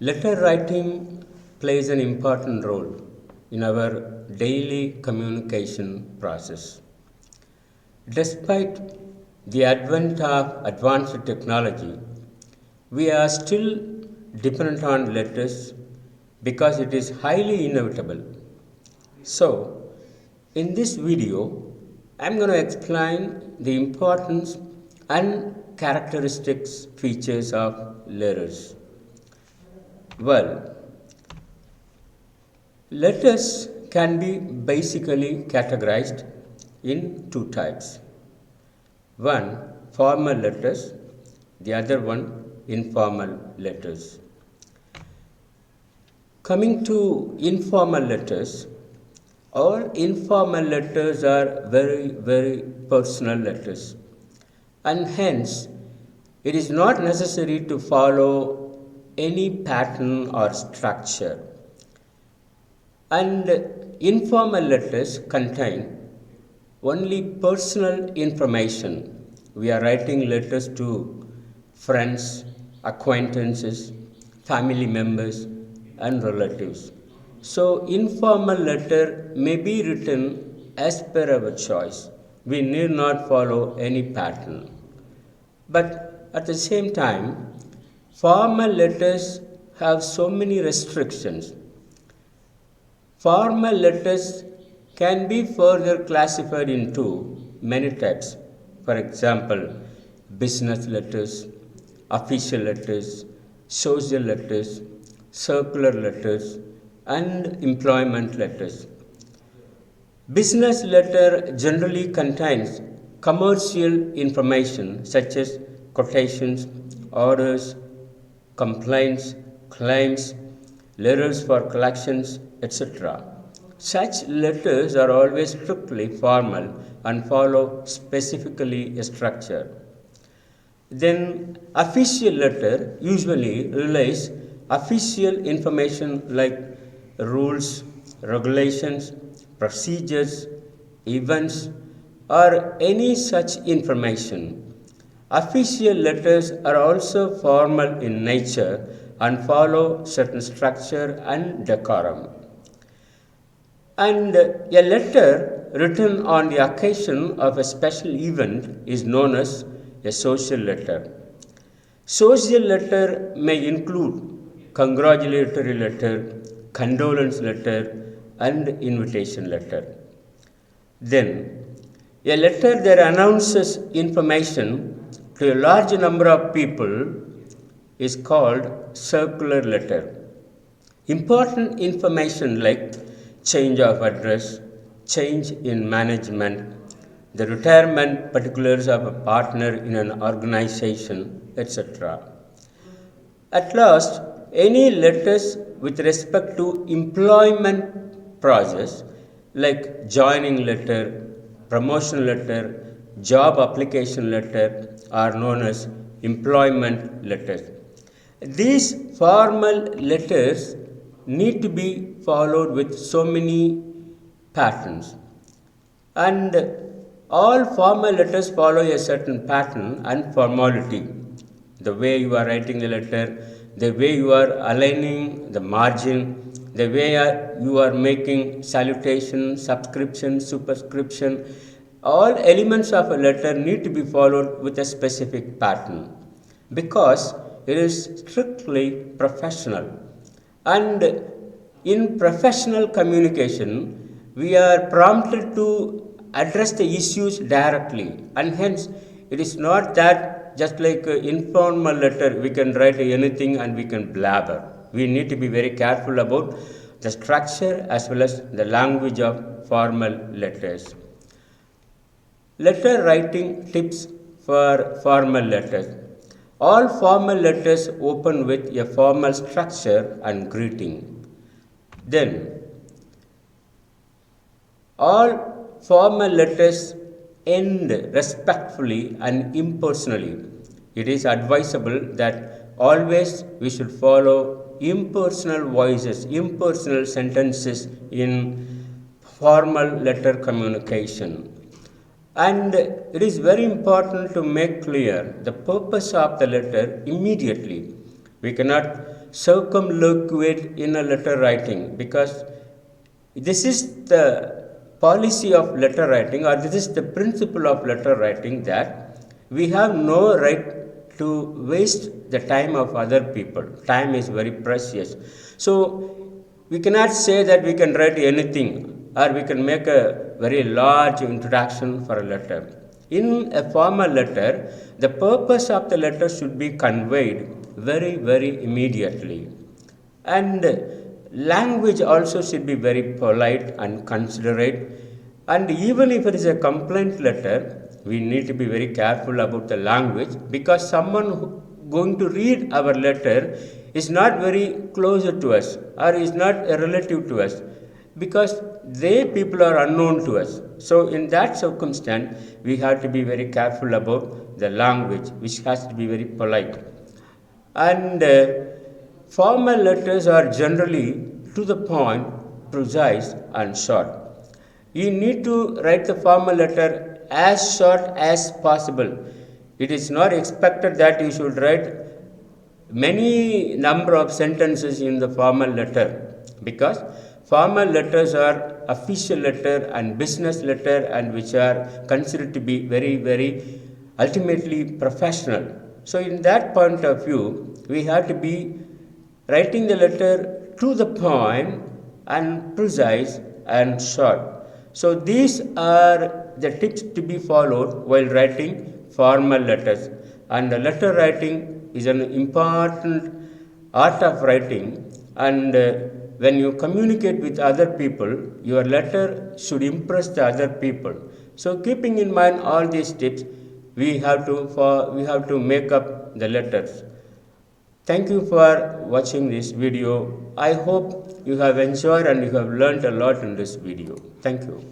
Letter writing plays an important role in our daily communication process. Despite the advent of advanced technology, we are still dependent on letters because it is highly inevitable. So, in this video, I'm going to explain the importance and characteristics features of letters. Well, letters can be basically categorized in two types. One, formal letters, the other one, informal letters. Coming to informal letters, all informal letters are very personal letters, and hence it is not necessary to follow any pattern or structure. And informal letters contain only personal information. We are writing letters to friends, acquaintances, family members, and relatives. So, informal letter may be written as per our choice. We need not follow any pattern. But at the same time, formal letters have so many restrictions. Formal letters can be further classified into many types. For example, business letters, official letters, social letters, circular letters, and employment letters. Business letter generally contains commercial information such as quotations, orders, complaints, claims, letters for collections, etc. Such letters are always strictly formal and follow specifically a structure. Then official letter usually relays official information like rules, regulations, procedures, events, or any such information. Official letters are also formal in nature and follow certain structure and decorum. And a letter written on the occasion of a special event is known as a social letter. Social letter may include congratulatory letter, condolence letter, and invitation letter. Then, a letter that announces information to a large number of people is called circular letter. Important information like change of address, change in management, the retirement particulars of a partner in an organization, etc. At last, any letters with respect to employment process like joining letter, promotion letter, job application letter are known as employment letters. These formal letters need to be followed with so many patterns, and all formal letters follow a certain pattern and formality. The way you are writing the letter, the way you are aligning the margin, the way you are making salutation, subscription, superscription, all elements of a letter need to be followed with a specific pattern because it is strictly professional. And in professional communication, we are prompted to address the issues directly, and hence it is not that just like informal letter we can write anything and we can blabber. We need to be very careful about the structure as well as the language of formal letters. Letter writing tips for formal letters. All formal letters open with a formal structure and greeting. Then, all formal letters end respectfully and impersonally. It is advisable that always we should follow impersonal voices, impersonal sentences in formal letter communication. And it is very important to make clear the purpose of the letter immediately. We cannot circumlocuate in a letter writing, because this is the policy of letter writing, or this is the principle of letter writing, that we have no right to waste the time of other people. Time is very precious. So we cannot say that we can write anything or we can make a very large introduction for a letter. In a formal letter, the purpose of the letter should be conveyed very, very immediately. And language also should be very polite and considerate. And even if it is a complaint letter, we need to be very careful about the language, because someone going to read our letter is not very closer to us or is not a relative to us, because they people are unknown to us. So in that circumstance, we have to be very careful about the language, which has to be very polite. And formal letters are generally to the point, precise and short. You need to write the formal letter as short as possible. It is not expected that you should write many number of sentences in the formal letter, because formal letters are official letter and business letter, and which are considered to be very, very ultimately professional. So in that point of view, we have to be writing the letter to the point and precise and short. So these are the tips to be followed while writing formal letters. And the letter writing is an important art of writing, and when you communicate with other people, your letter should impress the other people. So keeping in mind all these tips, we have to make up the letters. Thank you for watching this video. I hope you have enjoyed and you have learned a lot in this video. Thank you.